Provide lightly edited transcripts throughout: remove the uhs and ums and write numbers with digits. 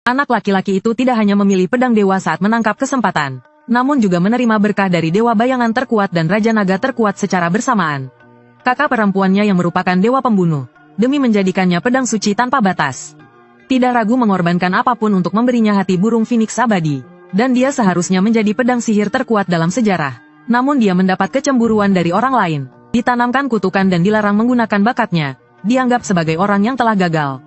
Anak laki-laki itu tidak hanya memilih pedang dewa saat menangkap kesempatan, namun juga menerima berkah dari dewa bayangan terkuat dan raja naga terkuat secara bersamaan. Kakak perempuannya yang merupakan dewa pembunuh, demi menjadikannya pedang suci tanpa batas. Tidak ragu mengorbankan apapun untuk memberinya hati burung Phoenix abadi, dan dia seharusnya menjadi pedang sihir terkuat dalam sejarah. Namun dia mendapat kecemburuan dari orang lain, ditanamkan kutukan dan dilarang menggunakan bakatnya, dianggap sebagai orang yang telah gagal.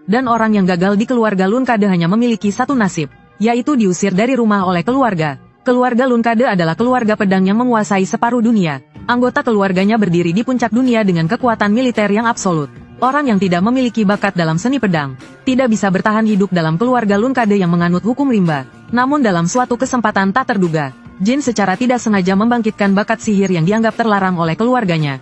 Dan orang yang gagal di keluarga Lunkade hanya memiliki satu nasib, yaitu diusir dari rumah oleh keluarga. Keluarga Lunkade adalah keluarga pedang yang menguasai separuh dunia. Anggota keluarganya berdiri di puncak dunia dengan kekuatan militer yang absolut. Orang yang tidak memiliki bakat dalam seni pedang, tidak bisa bertahan hidup dalam keluarga Lunkade yang menganut hukum rimba. Namun dalam suatu kesempatan tak terduga, Jin secara tidak sengaja membangkitkan bakat sihir yang dianggap terlarang oleh keluarganya.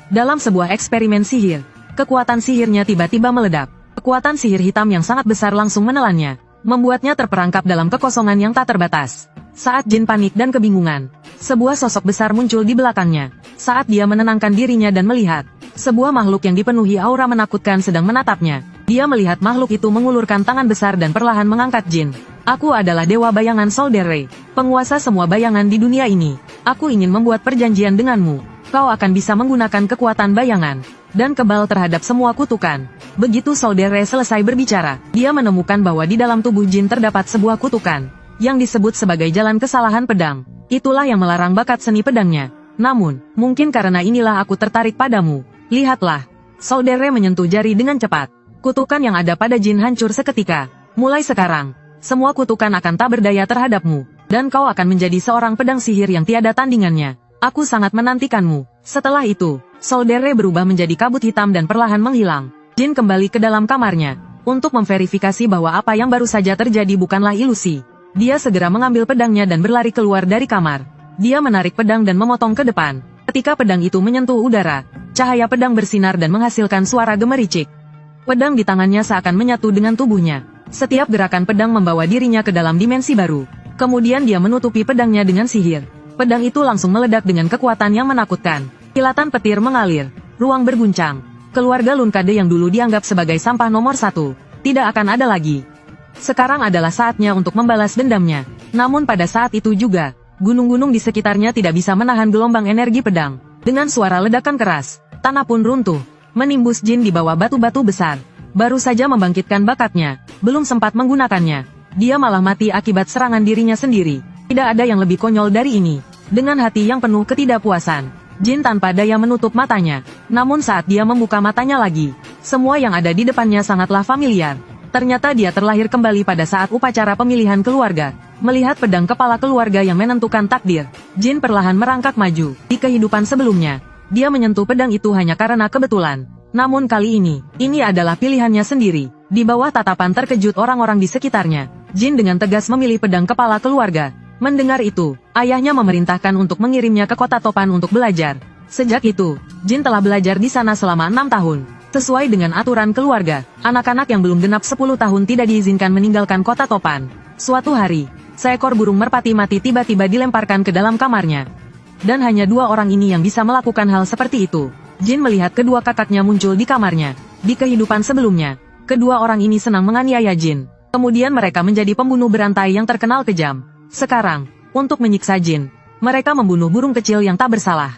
Dalam sebuah eksperimen sihir, kekuatan sihirnya tiba-tiba meledak. Kekuatan sihir hitam yang sangat besar langsung menelannya, membuatnya terperangkap dalam kekosongan yang tak terbatas. Saat Jin panik dan kebingungan, sebuah sosok besar muncul di belakangnya. Saat dia menenangkan dirinya dan melihat, sebuah makhluk yang dipenuhi aura menakutkan sedang menatapnya. Dia melihat makhluk itu mengulurkan tangan besar dan perlahan mengangkat Jin. Aku adalah Dewa Bayangan Solderre, penguasa semua bayangan di dunia ini. Aku ingin membuat perjanjian denganmu. Kau akan bisa menggunakan kekuatan bayangan dan kebal terhadap semua kutukan. Begitu Solderre selesai berbicara, dia menemukan bahwa di dalam tubuh Jin terdapat sebuah kutukan, yang disebut sebagai jalan kesalahan pedang. Itulah yang melarang bakat seni pedangnya. Namun, mungkin karena inilah aku tertarik padamu. Lihatlah. Solderre menyentuh jari dengan cepat. Kutukan yang ada pada Jin hancur seketika. Mulai sekarang, semua kutukan akan tak berdaya terhadapmu, dan kau akan menjadi seorang pedang sihir yang tiada tandingannya. Aku sangat menantikanmu. Setelah itu, Solderre berubah menjadi kabut hitam dan perlahan menghilang. Jin kembali ke dalam kamarnya, untuk memverifikasi bahwa apa yang baru saja terjadi bukanlah ilusi. Dia segera mengambil pedangnya dan berlari keluar dari kamar. Dia menarik pedang dan memotong ke depan. Ketika pedang itu menyentuh udara, cahaya pedang bersinar dan menghasilkan suara gemericik. Pedang di tangannya seakan menyatu dengan tubuhnya. Setiap gerakan pedang membawa dirinya ke dalam dimensi baru. Kemudian dia menutupi pedangnya dengan sihir. Pedang itu langsung meledak dengan kekuatan yang menakutkan. Kilatan petir mengalir, ruang berguncang. Keluarga Lunkade yang dulu dianggap sebagai sampah nomor 1, tidak akan ada lagi. Sekarang adalah saatnya untuk membalas dendamnya. Namun pada saat itu juga, gunung-gunung di sekitarnya tidak bisa menahan gelombang energi pedang. Dengan suara ledakan keras, tanah pun runtuh, menimbus Jin di bawah batu-batu besar. Baru saja membangkitkan bakatnya, belum sempat menggunakannya. Dia malah mati akibat serangan dirinya sendiri. Tidak ada yang lebih konyol dari ini. Dengan hati yang penuh ketidakpuasan, Jin tanpa daya menutup matanya. Namun saat dia membuka matanya lagi, semua yang ada di depannya sangatlah familiar. Ternyata dia terlahir kembali pada saat upacara pemilihan keluarga. Melihat pedang kepala keluarga yang menentukan takdir, Jin perlahan merangkak maju. Di kehidupan sebelumnya, dia menyentuh pedang itu hanya karena kebetulan. Namun kali ini adalah pilihannya sendiri. Di bawah tatapan terkejut orang-orang di sekitarnya, Jin dengan tegas memilih pedang kepala keluarga. Mendengar itu, ayahnya memerintahkan untuk mengirimnya ke kota Topan untuk belajar. Sejak itu, Jin telah belajar di sana selama 6 tahun. Sesuai dengan aturan keluarga, anak-anak yang belum genap 10 tahun tidak diizinkan meninggalkan kota Topan. Suatu hari, seekor burung merpati mati tiba-tiba dilemparkan ke dalam kamarnya. Dan hanya 2 orang ini yang bisa melakukan hal seperti itu. Jin melihat kedua kakaknya muncul di kamarnya. Di kehidupan sebelumnya, kedua orang ini senang menganiaya Jin. Kemudian mereka menjadi pembunuh berantai yang terkenal kejam. Sekarang, untuk menyiksa Jin, mereka membunuh burung kecil yang tak bersalah.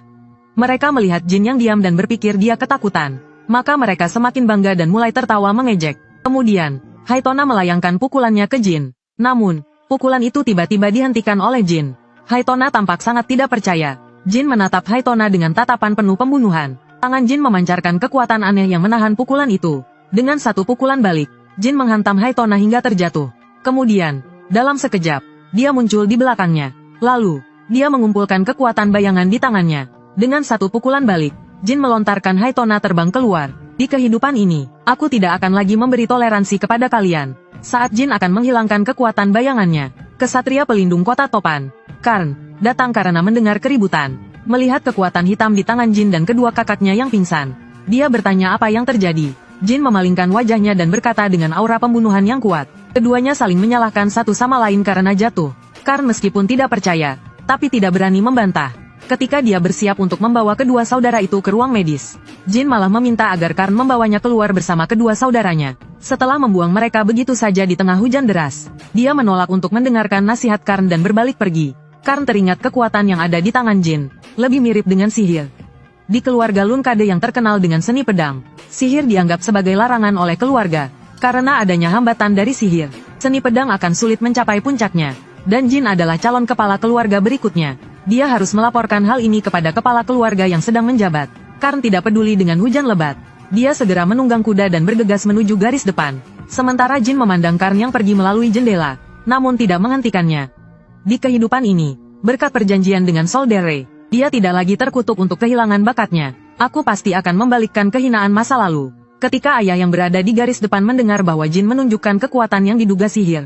Mereka melihat Jin yang diam dan berpikir dia ketakutan. Maka mereka semakin bangga dan mulai tertawa mengejek. Kemudian, Haitona melayangkan pukulannya ke Jin. Namun, pukulan itu tiba-tiba dihentikan oleh Jin. Haitona tampak sangat tidak percaya. Jin menatap Haitona dengan tatapan penuh pembunuhan. Tangan Jin memancarkan kekuatan aneh yang menahan pukulan itu. Dengan satu pukulan balik, Jin menghantam Haitona hingga terjatuh. Kemudian, dalam sekejap, dia muncul di belakangnya. Lalu, dia mengumpulkan kekuatan bayangan di tangannya. Dengan satu pukulan balik, Jin melontarkan Haitona terbang keluar. Di kehidupan ini, aku tidak akan lagi memberi toleransi kepada kalian. Saat Jin akan menghilangkan kekuatan bayangannya, kesatria pelindung kota Topan, Karn, datang karena mendengar keributan. Melihat kekuatan hitam di tangan Jin dan kedua kakaknya yang pingsan, dia bertanya apa yang terjadi. Jin memalingkan wajahnya dan berkata dengan aura pembunuhan yang kuat. Keduanya saling menyalahkan satu sama lain karena jatuh. Karn meskipun tidak percaya, tapi tidak berani membantah. Ketika dia bersiap untuk membawa kedua saudara itu ke ruang medis, Jin malah meminta agar Karn membawanya keluar bersama kedua saudaranya. Setelah membuang mereka begitu saja di tengah hujan deras, dia menolak untuk mendengarkan nasihat Karn dan berbalik pergi. Karn teringat kekuatan yang ada di tangan Jin, lebih mirip dengan sihir. Di keluarga Lun Kade yang terkenal dengan seni pedang, sihir dianggap sebagai larangan oleh keluarga. Karena adanya hambatan dari sihir, seni pedang akan sulit mencapai puncaknya. Dan Jin adalah calon kepala keluarga berikutnya. Dia harus melaporkan hal ini kepada kepala keluarga yang sedang menjabat. Karn tidak peduli dengan hujan lebat. Dia segera menunggang kuda dan bergegas menuju garis depan. Sementara Jin memandang Karn yang pergi melalui jendela, namun tidak menghentikannya. Di kehidupan ini, berkat perjanjian dengan Soldere, dia tidak lagi terkutuk untuk kehilangan bakatnya. Aku pasti akan membalikkan kehinaan masa lalu. Ketika ayah yang berada di garis depan mendengar bahwa Jin menunjukkan kekuatan yang diduga sihir,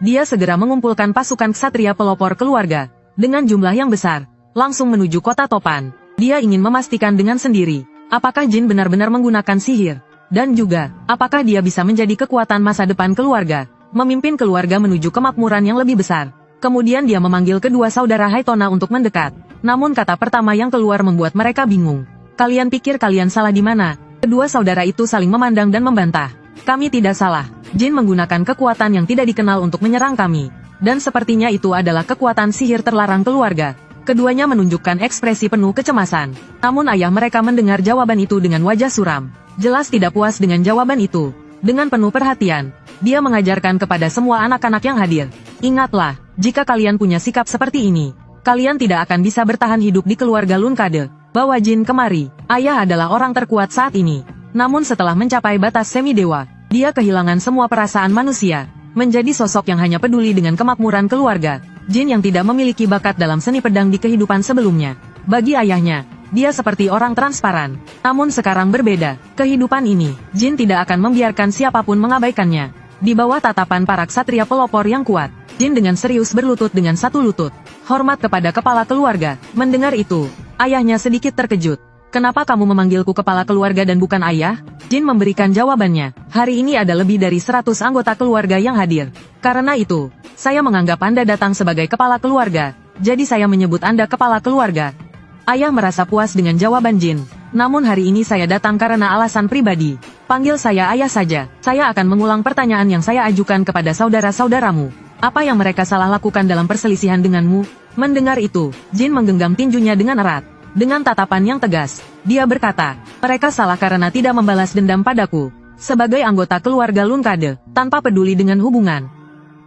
dia segera mengumpulkan pasukan ksatria pelopor keluarga, dengan jumlah yang besar, langsung menuju kota Topan. Dia ingin memastikan dengan sendiri, apakah Jin benar-benar menggunakan sihir, dan juga, apakah dia bisa menjadi kekuatan masa depan keluarga, memimpin keluarga menuju kemakmuran yang lebih besar. Kemudian dia memanggil kedua saudara Haitona untuk mendekat, namun kata pertama yang keluar membuat mereka bingung. Kalian pikir kalian salah di mana? Kedua saudara itu saling memandang dan membantah. Kami tidak salah. Jin menggunakan kekuatan yang tidak dikenal untuk menyerang kami. Dan sepertinya itu adalah kekuatan sihir terlarang keluarga. Keduanya menunjukkan ekspresi penuh kecemasan. Namun ayah mereka mendengar jawaban itu dengan wajah suram. Jelas tidak puas dengan jawaban itu. Dengan penuh perhatian, dia mengajarkan kepada semua anak-anak yang hadir. Ingatlah, jika kalian punya sikap seperti ini, kalian tidak akan bisa bertahan hidup di keluarga Lun Kade. Bawa Jin kemari. Ayah adalah orang terkuat saat ini. Namun setelah mencapai batas semi-dewa, dia kehilangan semua perasaan manusia. Menjadi sosok yang hanya peduli dengan kemakmuran keluarga. Jin yang tidak memiliki bakat dalam seni pedang di kehidupan sebelumnya. Bagi ayahnya, dia seperti orang transparan. Namun sekarang berbeda. Kehidupan ini, Jin tidak akan membiarkan siapapun mengabaikannya. Di bawah tatapan para ksatria pelopor yang kuat, Jin dengan serius berlutut dengan satu lutut. Hormat kepada kepala keluarga. Mendengar itu, ayahnya sedikit terkejut. Kenapa kamu memanggilku kepala keluarga dan bukan ayah? Jin memberikan jawabannya. Hari ini ada lebih dari 100 anggota keluarga yang hadir. Karena itu, saya menganggap Anda datang sebagai kepala keluarga. Jadi saya menyebut Anda kepala keluarga. Ayah merasa puas dengan jawaban Jin. Namun hari ini saya datang karena alasan pribadi. Panggil saya ayah saja. Saya akan mengulang pertanyaan yang saya ajukan kepada saudara-saudaramu. Apa yang mereka salah lakukan dalam perselisihan denganmu? Mendengar itu, Jin menggenggam tinjunya dengan erat. Dengan tatapan yang tegas, dia berkata, mereka salah karena tidak membalas dendam padaku. Sebagai anggota keluarga Lun Kade, tanpa peduli dengan hubungan.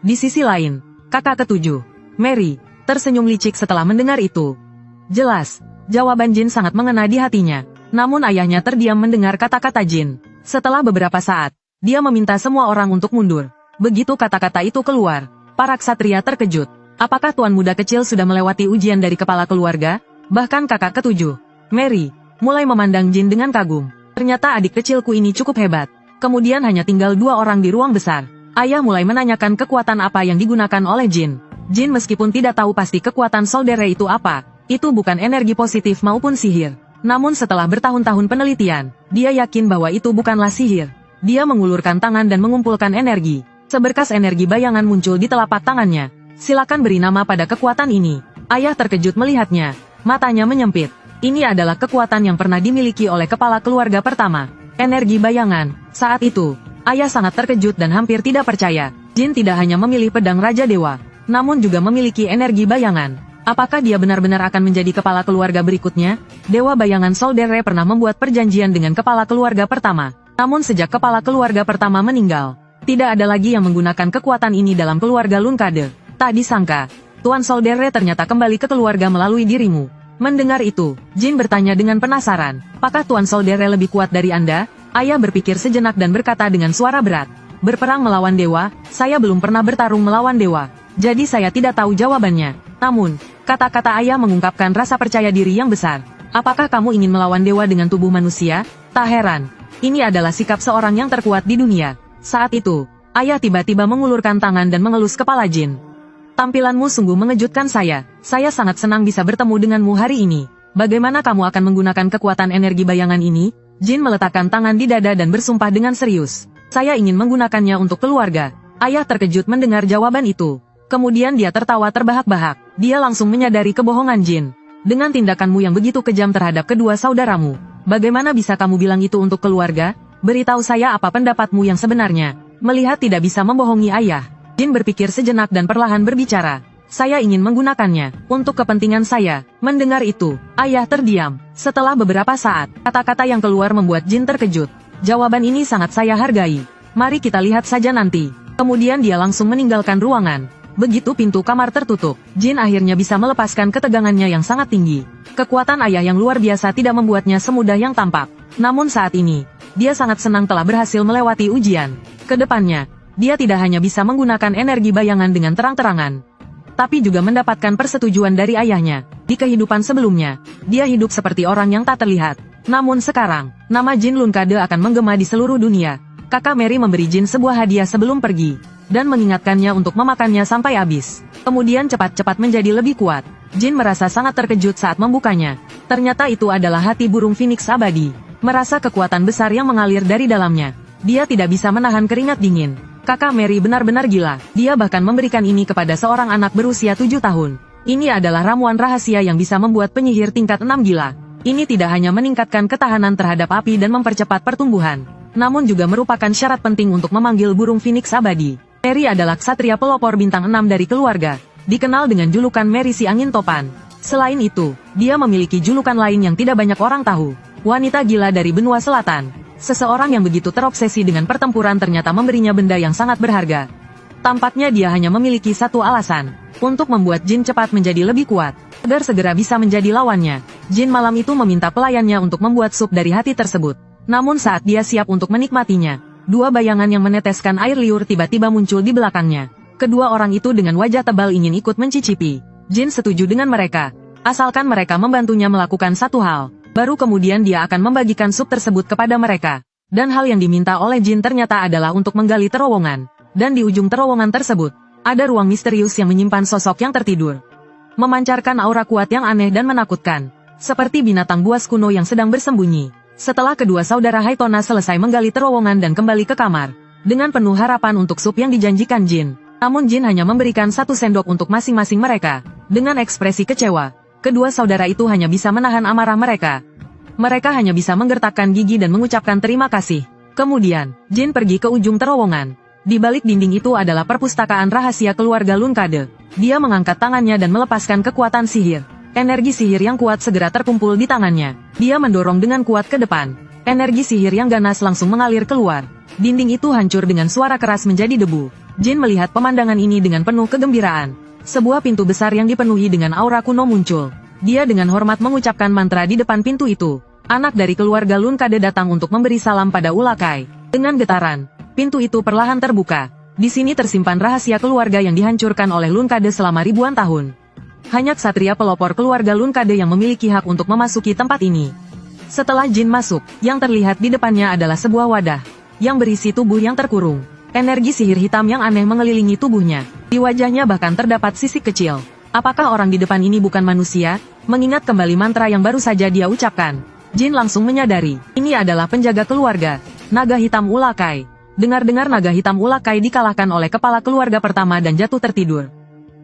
Di sisi lain, kakak ketujuh, Mary, tersenyum licik setelah mendengar itu. Jelas, jawaban Jin sangat mengena di hatinya. Namun ayahnya terdiam mendengar kata-kata Jin. Setelah beberapa saat, dia meminta semua orang untuk mundur. Begitu kata-kata itu keluar, para ksatria terkejut. Apakah tuan muda kecil sudah melewati ujian dari kepala keluarga? Bahkan kakak ketujuh, Mary, mulai memandang Jin dengan kagum. Ternyata adik kecilku ini cukup hebat. Kemudian hanya tinggal 2 orang di ruang besar. Ayah mulai menanyakan kekuatan apa yang digunakan oleh Jin. Jin meskipun tidak tahu pasti kekuatan Soldere itu apa, itu bukan energi positif maupun sihir. Namun setelah bertahun-tahun penelitian, dia yakin bahwa itu bukanlah sihir. Dia mengulurkan tangan dan mengumpulkan energi. Seberkas energi bayangan muncul di telapak tangannya. Silakan beri nama pada kekuatan ini. Ayah terkejut melihatnya. Matanya menyempit. Ini adalah kekuatan yang pernah dimiliki oleh kepala keluarga pertama. Energi bayangan. Saat itu, ayah sangat terkejut dan hampir tidak percaya. Jin tidak hanya memilih pedang Raja Dewa, namun juga memiliki energi bayangan. Apakah dia benar-benar akan menjadi kepala keluarga berikutnya? Dewa bayangan Soldere pernah membuat perjanjian dengan kepala keluarga pertama. Namun sejak kepala keluarga pertama meninggal, tidak ada lagi yang menggunakan kekuatan ini dalam keluarga Lun Kade. Tak disangka, Tuan Soldere ternyata kembali ke keluarga melalui dirimu. Mendengar itu, Jin bertanya dengan penasaran, apakah Tuan Soldere lebih kuat dari Anda? Ayah berpikir sejenak dan berkata dengan suara berat, berperang melawan dewa, saya belum pernah bertarung melawan dewa, jadi saya tidak tahu jawabannya. Namun, kata-kata ayah mengungkapkan rasa percaya diri yang besar. Apakah kamu ingin melawan dewa dengan tubuh manusia? Tak heran, ini adalah sikap seorang yang terkuat di dunia. Saat itu, ayah tiba-tiba mengulurkan tangan dan mengelus kepala Jin. Tampilanmu sungguh mengejutkan saya sangat senang bisa bertemu denganmu hari ini. Bagaimana kamu akan menggunakan kekuatan energi bayangan ini? Jin meletakkan tangan di dada dan bersumpah dengan serius. Saya ingin menggunakannya untuk keluarga. Ayah terkejut mendengar jawaban itu. Kemudian dia tertawa terbahak-bahak. Dia langsung menyadari kebohongan Jin. Dengan tindakanmu yang begitu kejam terhadap kedua saudaramu, bagaimana bisa kamu bilang itu untuk keluarga? Beritahu saya apa pendapatmu yang sebenarnya. Melihat tidak bisa membohongi ayah, Jin berpikir sejenak dan perlahan berbicara. Saya ingin menggunakannya untuk kepentingan saya. Mendengar itu, ayah terdiam. Setelah beberapa saat, kata-kata yang keluar membuat Jin terkejut. Jawaban ini sangat saya hargai. Mari kita lihat saja nanti. Kemudian dia langsung meninggalkan ruangan. Begitu pintu kamar tertutup, Jin akhirnya bisa melepaskan ketegangannya yang sangat tinggi. Kekuatan ayah yang luar biasa tidak membuatnya semudah yang tampak. Namun saat ini, dia sangat senang telah berhasil melewati ujian. Kedepannya, dia tidak hanya bisa menggunakan energi bayangan dengan terang-terangan, tapi juga mendapatkan persetujuan dari ayahnya. Di kehidupan sebelumnya, dia hidup seperti orang yang tak terlihat. Namun sekarang, nama Jin Lunkade akan menggema di seluruh dunia. Kakak Mary memberi Jin sebuah hadiah sebelum pergi, dan mengingatkannya untuk memakannya sampai habis. Kemudian cepat-cepat menjadi lebih kuat. Jin merasa sangat terkejut saat membukanya. Ternyata itu adalah hati burung Phoenix abadi. Merasa kekuatan besar yang mengalir dari dalamnya. Dia tidak bisa menahan keringat dingin. Kakak Mary benar-benar gila. Dia bahkan memberikan ini kepada seorang anak berusia 7 tahun. Ini adalah ramuan rahasia yang bisa membuat penyihir tingkat 6 gila. Ini tidak hanya meningkatkan ketahanan terhadap api dan mempercepat pertumbuhan, namun juga merupakan syarat penting untuk memanggil burung Phoenix abadi. Mary adalah ksatria pelopor bintang 6 dari keluarga, dikenal dengan julukan Mary si angin topan. Selain itu, dia memiliki julukan lain yang tidak banyak orang tahu. Wanita gila dari benua selatan. Seseorang yang begitu terobsesi dengan pertempuran ternyata memberinya benda yang sangat berharga. Tampaknya dia hanya memiliki satu alasan, untuk membuat Jin cepat menjadi lebih kuat, agar segera bisa menjadi lawannya. Jin malam itu meminta pelayannya untuk membuat sup dari hati tersebut. Namun saat dia siap untuk menikmatinya, dua bayangan yang meneteskan air liur tiba-tiba muncul di belakangnya. Kedua orang itu dengan wajah tebal ingin ikut mencicipi. Jin setuju dengan mereka, asalkan mereka membantunya melakukan satu hal. Baru kemudian dia akan membagikan sup tersebut kepada mereka. Dan hal yang diminta oleh Jin ternyata adalah untuk menggali terowongan. Dan di ujung terowongan tersebut, ada ruang misterius yang menyimpan sosok yang tertidur. Memancarkan aura kuat yang aneh dan menakutkan. Seperti binatang buas kuno yang sedang bersembunyi. Setelah kedua saudara Haitona selesai menggali terowongan dan kembali ke kamar, dengan penuh harapan untuk sup yang dijanjikan Jin. Namun Jin hanya memberikan 1 sendok untuk masing-masing mereka. Dengan ekspresi kecewa, kedua saudara itu hanya bisa menahan amarah mereka. Mereka hanya bisa menggertakkan gigi dan mengucapkan terima kasih. Kemudian, Jin pergi ke ujung terowongan. Di balik dinding itu adalah perpustakaan rahasia keluarga Lunkade. Dia mengangkat tangannya dan melepaskan kekuatan sihir. Energi sihir yang kuat segera terkumpul di tangannya. Dia mendorong dengan kuat ke depan. Energi sihir yang ganas langsung mengalir keluar. Dinding itu hancur dengan suara keras menjadi debu. Jin melihat pemandangan ini dengan penuh kegembiraan. Sebuah pintu besar yang dipenuhi dengan aura kuno muncul. Dia dengan hormat mengucapkan mantra di depan pintu itu. Anak dari keluarga Lunkade datang untuk memberi salam pada Ulakai. Dengan getaran, pintu itu perlahan terbuka. Di sini tersimpan rahasia keluarga yang dihancurkan oleh Lunkade selama ribuan tahun. Hanya ksatria pelopor keluarga Lunkade yang memiliki hak untuk memasuki tempat ini. Setelah Jin masuk, yang terlihat di depannya adalah sebuah wadah yang berisi tubuh yang terkurung. Energi sihir hitam yang aneh mengelilingi tubuhnya. Di wajahnya bahkan terdapat sisik kecil. Apakah orang di depan ini bukan manusia? Mengingat kembali mantra yang baru saja dia ucapkan, Jin langsung menyadari, ini adalah penjaga keluarga, naga hitam Ulakai. Dengar-dengar naga hitam Ulakai dikalahkan oleh kepala keluarga pertama dan jatuh tertidur.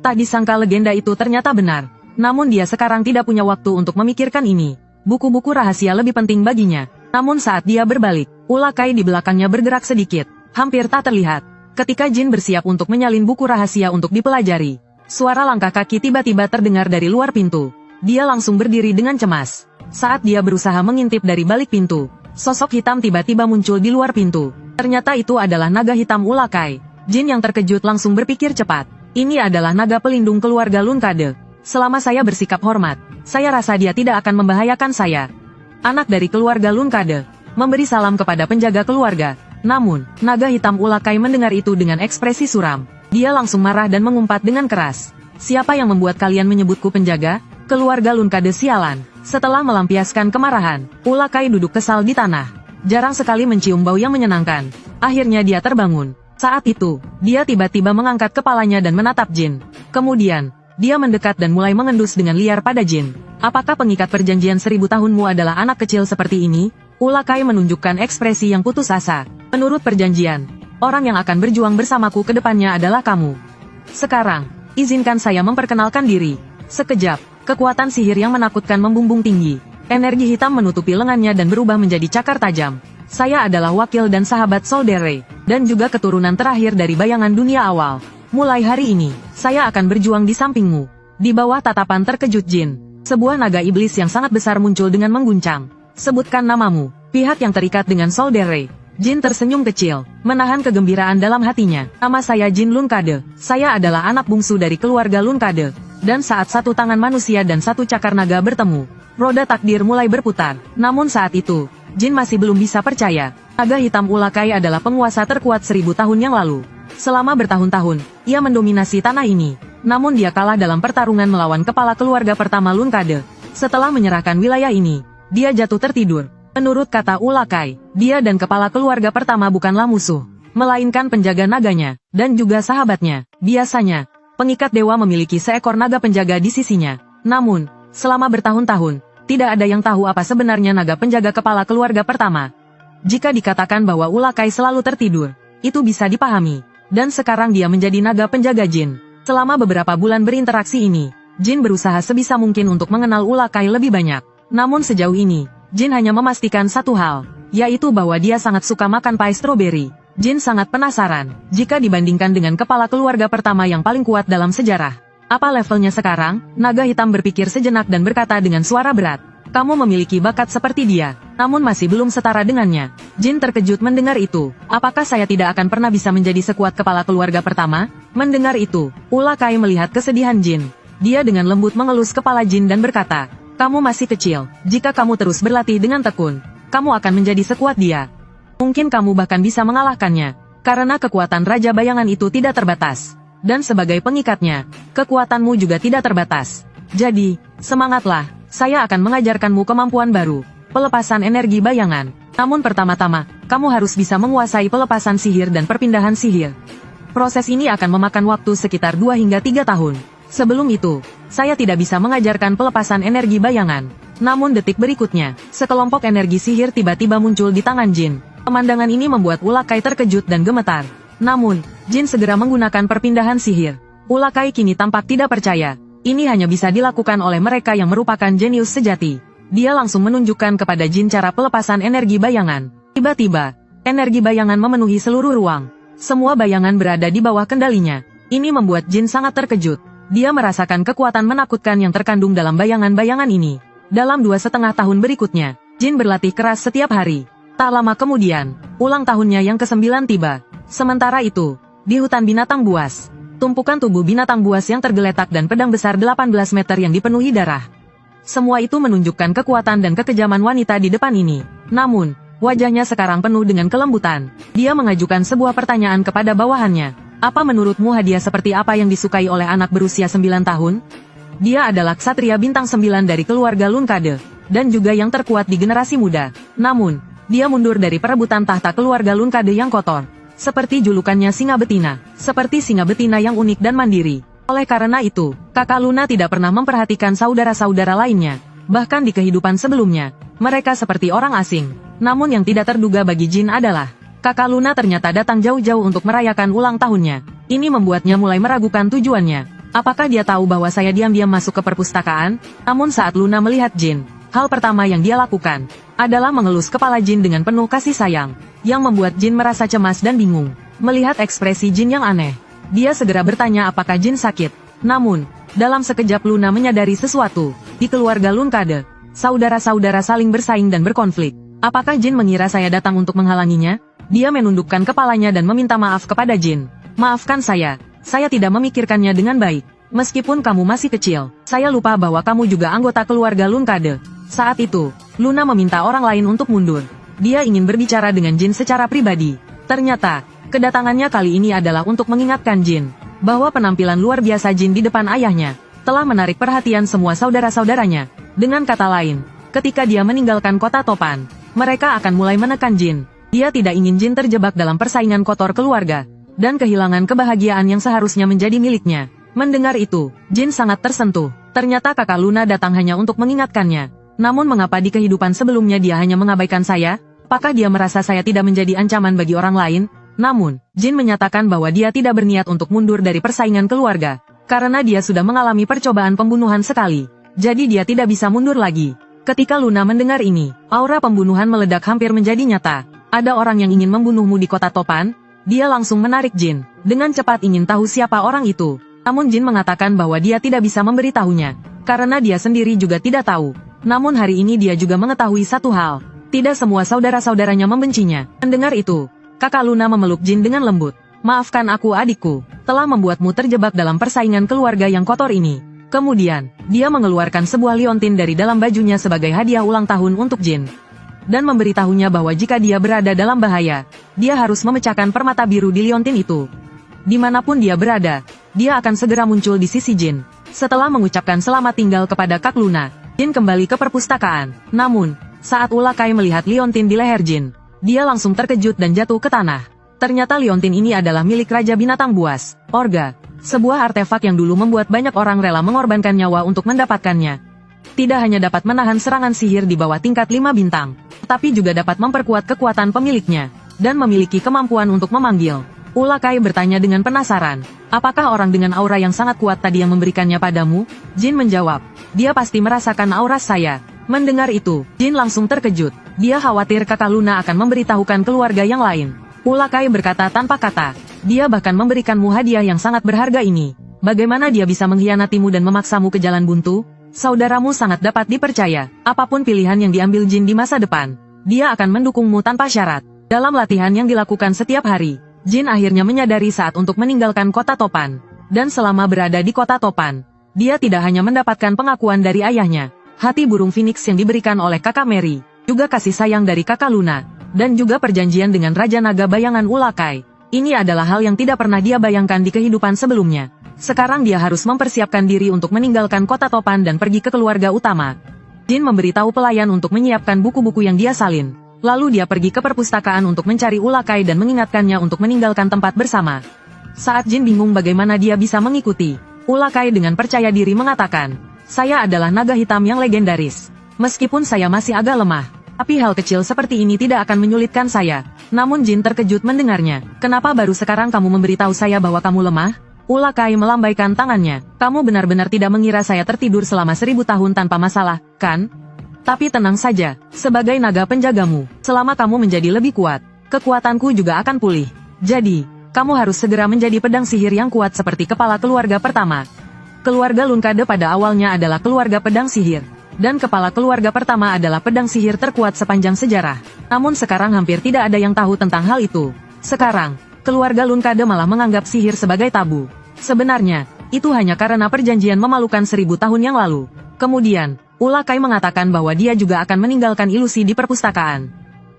Tak disangka legenda itu ternyata benar. Namun dia sekarang tidak punya waktu untuk memikirkan ini. Buku-buku rahasia lebih penting baginya. Namun saat dia berbalik, Ulakai di belakangnya bergerak sedikit, hampir tak terlihat. Ketika Jin bersiap untuk menyalin buku rahasia untuk dipelajari, suara langkah kaki tiba-tiba terdengar dari luar pintu. Dia langsung berdiri dengan cemas. Saat dia berusaha mengintip dari balik pintu, sosok hitam tiba-tiba muncul di luar pintu. Ternyata itu adalah naga hitam Ulakai. Jin yang terkejut langsung berpikir cepat. Ini adalah naga pelindung keluarga Lunkade. Selama saya bersikap hormat, saya rasa dia tidak akan membahayakan saya. Anak dari keluarga Lunkade memberi salam kepada penjaga keluarga. Namun, naga hitam Ulakai mendengar itu dengan ekspresi suram. Dia langsung marah dan mengumpat dengan keras. Siapa yang membuat kalian menyebutku penjaga? Keluarga Lunkade sialan. Setelah melampiaskan kemarahan, Ulakai duduk kesal di tanah. Jarang sekali mencium bau yang menyenangkan. Akhirnya dia terbangun. Saat itu, dia tiba-tiba mengangkat kepalanya dan menatap Jin. Kemudian, dia mendekat dan mulai mengendus dengan liar pada Jin. Apakah pengikat perjanjian 1000 tahunmu adalah anak kecil seperti ini? Ulakai menunjukkan ekspresi yang putus asa. Menurut perjanjian, orang yang akan berjuang bersamaku ke depannya adalah kamu. Sekarang, izinkan saya memperkenalkan diri. Sekejap, kekuatan sihir yang menakutkan membumbung tinggi. Energi hitam menutupi lengannya dan berubah menjadi cakar tajam. Saya adalah wakil dan sahabat Soldere, dan juga keturunan terakhir dari bayangan dunia awal. Mulai hari ini, saya akan berjuang di sampingmu. Di bawah tatapan terkejut Jin, sebuah naga iblis yang sangat besar muncul dengan mengguncang. Sebutkan namamu, pihak yang terikat dengan Soldere. Jin tersenyum kecil, menahan kegembiraan dalam hatinya. Nama saya Jin Lunkade. Saya adalah anak bungsu dari keluarga Lunkade. Dan saat satu tangan manusia dan satu cakar naga bertemu, roda takdir mulai berputar. Namun saat itu, Jin masih belum bisa percaya. Naga hitam Ulakai adalah penguasa terkuat 1000 tahun yang lalu. Selama bertahun-tahun, ia mendominasi tanah ini. Namun dia kalah dalam pertarungan melawan kepala keluarga pertama Lunkade. Setelah menyerahkan wilayah ini, dia jatuh tertidur. Menurut kata Ulakai, dia dan kepala keluarga pertama bukanlah musuh, melainkan penjaga naganya, dan juga sahabatnya. Biasanya, pengikat dewa memiliki seekor naga penjaga di sisinya. Namun, selama bertahun-tahun, tidak ada yang tahu apa sebenarnya naga penjaga kepala keluarga pertama. Jika dikatakan bahwa Ulakai selalu tertidur, itu bisa dipahami. Dan sekarang dia menjadi naga penjaga Jin. Selama beberapa bulan berinteraksi ini, Jin berusaha sebisa mungkin untuk mengenal Ulakai lebih banyak. Namun sejauh ini, Jin hanya memastikan satu hal, yaitu bahwa dia sangat suka makan pai stroberi. Jin sangat penasaran, jika dibandingkan dengan kepala keluarga pertama yang paling kuat dalam sejarah. Apa levelnya sekarang? Naga hitam berpikir sejenak dan berkata dengan suara berat. Kamu memiliki bakat seperti dia, namun masih belum setara dengannya. Jin terkejut mendengar itu. Apakah saya tidak akan pernah bisa menjadi sekuat kepala keluarga pertama? Mendengar itu, Ulakai melihat kesedihan Jin. Dia dengan lembut mengelus kepala Jin dan berkata, kamu masih kecil, jika kamu terus berlatih dengan tekun, kamu akan menjadi sekuat dia. Mungkin kamu bahkan bisa mengalahkannya, karena kekuatan Raja Bayangan itu tidak terbatas. Dan sebagai pengikatnya, kekuatanmu juga tidak terbatas. Jadi, semangatlah, saya akan mengajarkanmu kemampuan baru, pelepasan energi bayangan. Namun pertama-tama, kamu harus bisa menguasai pelepasan sihir dan perpindahan sihir. Proses ini akan memakan waktu sekitar 2 hingga 3 tahun. Sebelum itu, saya tidak bisa mengajarkan pelepasan energi bayangan. Namun detik berikutnya, sekelompok energi sihir tiba-tiba muncul di tangan Jin. Pemandangan ini membuat Ulakai terkejut dan gemetar. Namun, Jin segera menggunakan perpindahan sihir. Ulakai kini tampak tidak percaya. Ini hanya bisa dilakukan oleh mereka yang merupakan jenius sejati. Dia langsung menunjukkan kepada Jin cara pelepasan energi bayangan. Tiba-tiba, energi bayangan memenuhi seluruh ruang. Semua bayangan berada di bawah kendalinya. Ini membuat Jin sangat terkejut. Dia merasakan kekuatan menakutkan yang terkandung dalam bayangan-bayangan ini. Dalam 2,5 tahun berikutnya, Jin berlatih keras setiap hari. Tak lama kemudian, ulang tahunnya yang ke-9 tiba. Sementara itu, di hutan binatang buas, tumpukan tubuh binatang buas yang tergeletak dan pedang besar 18 meter yang dipenuhi darah. Semua itu menunjukkan kekuatan dan kekejaman wanita di depan ini. Namun, wajahnya sekarang penuh dengan kelembutan. Dia mengajukan sebuah pertanyaan kepada bawahannya. Apa menurutmu hadiah seperti apa yang disukai oleh anak berusia 9 tahun? Dia adalah ksatria bintang 9 dari keluarga Lunkade, dan juga yang terkuat di generasi muda. Namun, dia mundur dari perebutan tahta keluarga Lunkade yang kotor. Seperti julukannya singa betina, seperti singa betina yang unik dan mandiri. Oleh karena itu, kakak Luna tidak pernah memperhatikan saudara-saudara lainnya. Bahkan di kehidupan sebelumnya, mereka seperti orang asing. Namun yang tidak terduga bagi Jin adalah, kakak Luna ternyata datang jauh-jauh untuk merayakan ulang tahunnya. Ini membuatnya mulai meragukan tujuannya. Apakah dia tahu bahwa saya diam-diam masuk ke perpustakaan? Namun saat Luna melihat Jin, hal pertama yang dia lakukan adalah mengelus kepala Jin dengan penuh kasih sayang, yang membuat Jin merasa cemas dan bingung. Melihat ekspresi Jin yang aneh, dia segera bertanya apakah Jin sakit. Namun, dalam sekejap Luna menyadari sesuatu. Di keluarga Lunkade, saudara-saudara saling bersaing dan berkonflik. Apakah Jin mengira saya datang untuk menghalanginya? Dia menundukkan kepalanya dan meminta maaf kepada Jin. Maafkan saya tidak memikirkannya dengan baik. Meskipun kamu masih kecil, saya lupa bahwa kamu juga anggota keluarga Lunkade. Saat itu, Luna meminta orang lain untuk mundur. Dia ingin berbicara dengan Jin secara pribadi. Ternyata, kedatangannya kali ini adalah untuk mengingatkan Jin bahwa penampilan luar biasa Jin di depan ayahnya telah menarik perhatian semua saudara-saudaranya. Dengan kata lain, ketika dia meninggalkan kota Topan, mereka akan mulai menekan Jin. Dia tidak ingin Jin terjebak dalam persaingan kotor keluarga dan kehilangan kebahagiaan yang seharusnya menjadi miliknya. Mendengar itu, Jin sangat tersentuh. Ternyata kakak Luna datang hanya untuk mengingatkannya. Namun mengapa di kehidupan sebelumnya dia hanya mengabaikan saya? Apakah dia merasa saya tidak menjadi ancaman bagi orang lain? Namun, Jin menyatakan bahwa dia tidak berniat untuk mundur dari persaingan keluarga. Karena dia sudah mengalami percobaan pembunuhan sekali. Jadi dia tidak bisa mundur lagi. Ketika Luna mendengar ini, aura pembunuhan meledak hampir menjadi nyata. Ada orang yang ingin membunuhmu di kota Topan? Dia langsung menarik Jin. Dengan cepat ingin tahu siapa orang itu. Namun Jin mengatakan bahwa dia tidak bisa memberitahunya. Karena dia sendiri juga tidak tahu. Namun hari ini dia juga mengetahui satu hal. Tidak semua saudara-saudaranya membencinya. Mendengar itu, kakak Luna memeluk Jin dengan lembut. Maafkan aku adikku, telah membuatmu terjebak dalam persaingan keluarga yang kotor ini. Kemudian, dia mengeluarkan sebuah liontin dari dalam bajunya sebagai hadiah ulang tahun untuk Jin. Dan memberitahunya bahwa jika dia berada dalam bahaya, dia harus memecahkan permata biru di liontin itu. Dimanapun dia berada, dia akan segera muncul di sisi Jin. Setelah mengucapkan selamat tinggal kepada Kak Luna, Jin kembali ke perpustakaan. Namun, saat Ulakai melihat liontin di leher Jin, dia langsung terkejut dan jatuh ke tanah. Ternyata liontin ini adalah milik Raja Binatang Buas, Orga. Sebuah artefak yang dulu membuat banyak orang rela mengorbankan nyawa untuk mendapatkannya. Tidak hanya dapat menahan serangan sihir di bawah tingkat 5 bintang, tapi juga dapat memperkuat kekuatan pemiliknya, dan memiliki kemampuan untuk memanggil. Ulakai bertanya dengan penasaran, apakah orang dengan aura yang sangat kuat tadi yang memberikannya padamu? Jin menjawab, dia pasti merasakan aura saya. Mendengar itu, Jin langsung terkejut. Dia khawatir kakak Luna akan memberitahukan keluarga yang lain. Ulakai berkata tanpa kata, dia bahkan memberikanmu hadiah yang sangat berharga ini. Bagaimana dia bisa mengkhianatimu dan memaksamu ke jalan buntu? Saudaramu sangat dapat dipercaya. Apapun pilihan yang diambil Jin di masa depan, dia akan mendukungmu tanpa syarat. Dalam latihan yang dilakukan setiap hari, Jin akhirnya menyadari saat untuk meninggalkan kota Topan. Dan selama berada di kota Topan, dia tidak hanya mendapatkan pengakuan dari ayahnya, hati burung Phoenix yang diberikan oleh kakak Mary, juga kasih sayang dari kakak Luna, dan juga perjanjian dengan Raja Naga Bayangan Ulakai. Ini adalah hal yang tidak pernah dia bayangkan di kehidupan sebelumnya. Sekarang dia harus mempersiapkan diri untuk meninggalkan kota Topan dan pergi ke keluarga utama. Jin memberitahu pelayan untuk menyiapkan buku-buku yang dia salin. Lalu dia pergi ke perpustakaan untuk mencari Ulakai dan mengingatkannya untuk meninggalkan tempat bersama. Saat Jin bingung bagaimana dia bisa mengikuti, Ulakai dengan percaya diri mengatakan, saya adalah naga hitam yang legendaris. Meskipun saya masih agak lemah, tapi hal kecil seperti ini tidak akan menyulitkan saya. Namun Jin terkejut mendengarnya. Kenapa baru sekarang kamu memberitahu saya bahwa kamu lemah? Ulakai melambaikan tangannya. Kamu benar-benar tidak mengira saya tertidur selama 1000 tahun tanpa masalah, kan? Tapi tenang saja, sebagai naga penjagamu, selama kamu menjadi lebih kuat, kekuatanku juga akan pulih. Jadi, kamu harus segera menjadi pedang sihir yang kuat seperti kepala keluarga pertama. Keluarga Lunkade pada awalnya adalah keluarga pedang sihir, dan kepala keluarga pertama adalah pedang sihir terkuat sepanjang sejarah. Namun sekarang hampir tidak ada yang tahu tentang hal itu. Sekarang, keluarga Lunkade malah menganggap sihir sebagai tabu. Sebenarnya, itu hanya karena perjanjian memalukan 1000 tahun yang lalu. Kemudian, Ulakai mengatakan bahwa dia juga akan meninggalkan ilusi di perpustakaan.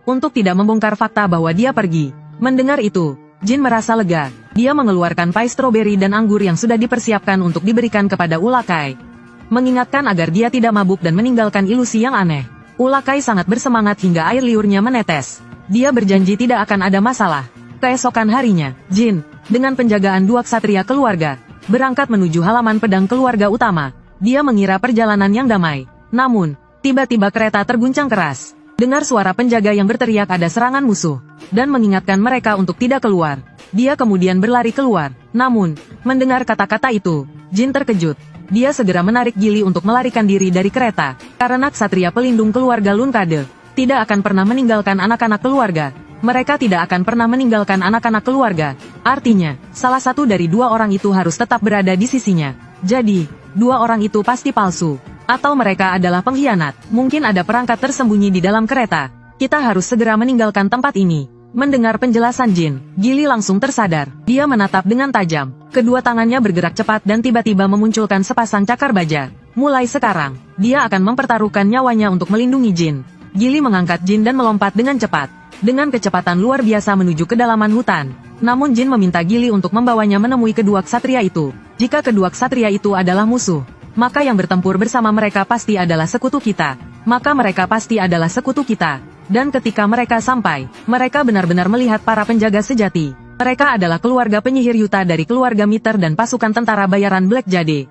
Untuk tidak membongkar fakta bahwa dia pergi. Mendengar itu, Jin merasa lega. Dia mengeluarkan pai stroberi dan anggur yang sudah dipersiapkan untuk diberikan kepada Ulakai. Mengingatkan agar dia tidak mabuk dan meninggalkan ilusi yang aneh. Ulakai sangat bersemangat hingga air liurnya menetes. Dia berjanji tidak akan ada masalah. Keesokan harinya, Jin, dengan penjagaan 2 ksatria keluarga, berangkat menuju halaman pedang keluarga utama. Dia mengira perjalanan yang damai. Namun, tiba-tiba kereta terguncang keras. Dengar suara penjaga yang berteriak ada serangan musuh, dan mengingatkan mereka untuk tidak keluar. Dia kemudian berlari keluar. Namun, mendengar kata-kata itu, Jin terkejut. Dia segera menarik Gili untuk melarikan diri dari kereta, karena ksatria pelindung keluarga Lunkade tidak akan pernah meninggalkan anak-anak keluarga. Mereka tidak akan pernah meninggalkan anak-anak keluarga. Artinya, salah satu dari 2 orang itu harus tetap berada di sisinya. Jadi, 2 orang itu pasti palsu. Atau mereka adalah pengkhianat. Mungkin ada perangkat tersembunyi di dalam kereta. Kita harus segera meninggalkan tempat ini. Mendengar penjelasan Jin, Gili langsung tersadar. Dia menatap dengan tajam. Kedua tangannya bergerak cepat dan tiba-tiba memunculkan sepasang cakar baja. Mulai sekarang, dia akan mempertaruhkan nyawanya untuk melindungi Jin. Gili mengangkat Jin dan melompat dengan cepat. Dengan kecepatan luar biasa menuju kedalaman hutan. Namun Jin meminta Gili untuk membawanya menemui kedua ksatria itu. Jika kedua ksatria itu adalah musuh, maka yang bertempur bersama mereka pasti adalah sekutu kita. Maka mereka pasti adalah sekutu kita. Dan ketika mereka sampai, mereka benar-benar melihat para penjaga sejati. Mereka adalah keluarga penyihir Yuta dari keluarga Miter dan pasukan tentara bayaran Black Jade.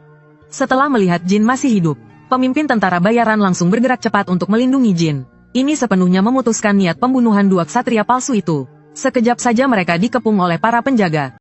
Setelah melihat Jin masih hidup, pemimpin tentara bayaran langsung bergerak cepat untuk melindungi Jin. Ini sepenuhnya memutuskan niat pembunuhan 2 ksatria palsu itu. Sekejap saja mereka dikepung oleh para penjaga.